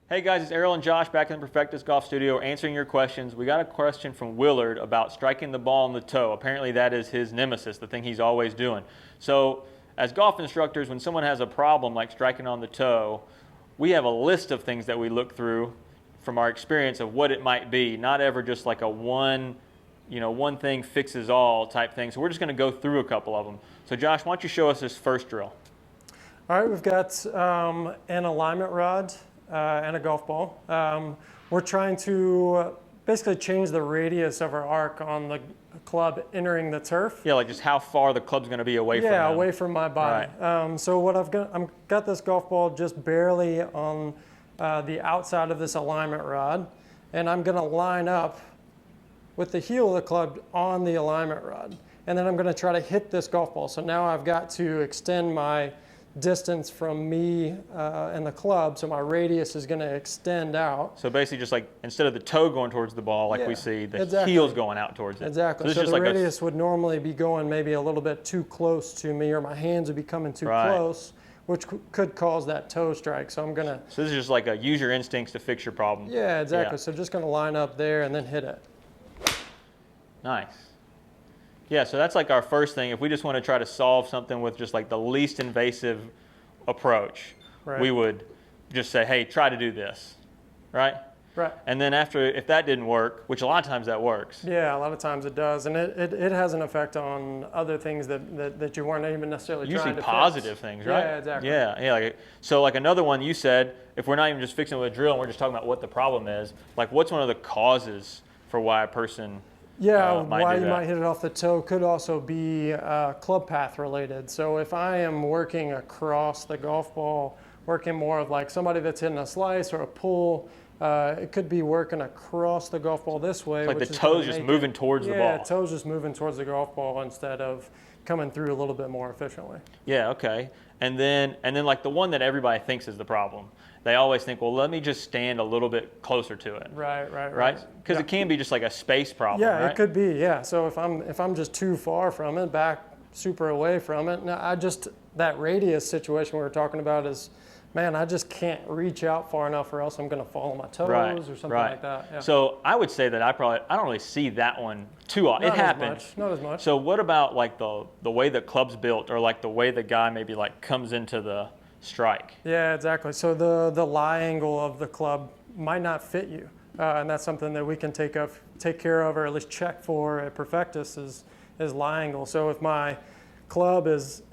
Hey guys, it's Errol and Josh back in the Profectus Golf Studio answering your questions. We got a question from Willard about striking the ball on the toe. Apparently that is his nemesis, the thing he's always doing. So as golf instructors, when someone has a problem like striking on the toe, we have a list of things that we look through from our experience of what it might be, not ever just like a one thing fixes all type thing. So we're just going to go through a couple of them. So Josh, why don't you show us this first drill? All right, we've got an alignment rod and a golf ball. We're trying to basically change the radius of our arc on the club entering the turf. Yeah, like just how far the club's going to be away from them. Yeah, away from my body. Right. So what I've got this golf ball just barely on the outside of this alignment rod, and I'm going to line up with the heel of the club on the alignment rod. And then I'm going to try to hit this golf ball. So now I've got to extend my distance from me and the club, so my radius is going to extend out. So basically just like instead of the toe going towards the ball like we see, the heel's going out towards it. Exactly. So the radius would normally be going maybe a little bit too close to me, or my hands would be coming too close, which could cause that toe strike. So I'm going to... So this is just like a use your instincts to fix your problem. Yeah, exactly. Yeah. So just going to line up there and then hit it. Nice. Yeah, so that's like our first thing. If we just want to try to solve something with just like the least invasive approach, we would just say, hey, try to do this, right? Right. And then after, if that didn't work, which a lot of times that works. Yeah, a lot of times it does. And it has an effect on other things that you weren't even necessarily trying to fix. Usually positive things, right? Yeah, exactly. Yeah. So like another one you said, if we're not even just fixing it with a drill and we're just talking about what the problem is, like what's one of the causes for why a person why you might hit it off the toe could also be club path related. So if I am working across the golf ball, working more of like somebody that's hitting a slice or a pull, it could be working across the golf ball this way. Like the toe's just moving towards the ball. Yeah, toe's just moving towards the golf ball instead of coming through a little bit more efficiently. Yeah, okay. And then like the one that everybody thinks is the problem. They always think, well, let me just stand a little bit closer to it. Right. Because it can be just like a space problem. Yeah, right? It could be. Yeah. So if I'm just too far from it, back super away from it, now that radius situation we were talking about is, man, I just can't reach out far enough, or else I'm going to fall on my toes or something like that. Yeah. So I would say that I don't really see that one too often. It happens. Not as much. So what about like the way the club's built, or like the way the guy maybe like comes into the strike? Yeah, exactly. So the lie angle of the club might not fit you, and that's something that we can take care of, or at least check for at Profectus is lie angle. So if my club is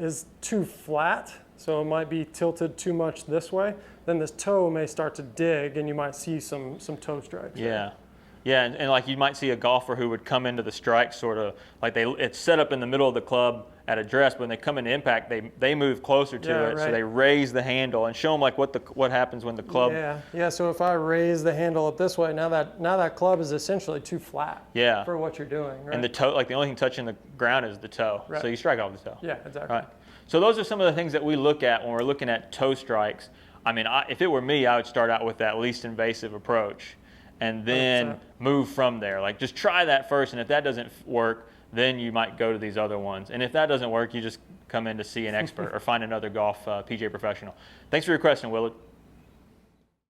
too flat, so it might be tilted too much this way, then this toe may start to dig, and you might see some toe strikes. Yeah. Yeah, and like you might see a golfer who would come into the strike sort of like it's set up in the middle of the club at address, but when they come into impact, they move closer to it, so they raise the handle and show them like what happens when the club. Yeah. So if I raise the handle up this way, now that club is essentially too flat. Yeah. For what you're doing. Right? And the toe, like the only thing touching the ground is the toe, so you strike off the toe. Yeah, exactly. Right. So those are some of the things that we look at when we're looking at toe strikes. I mean, if it were me, I would start out with that least invasive approach, and then 100%. move from there. Like just try that first, and if that doesn't work, then you might go to these other ones. And if that doesn't work, you just come in to see an expert or find another golf PGA professional. Thanks for your question, Willard.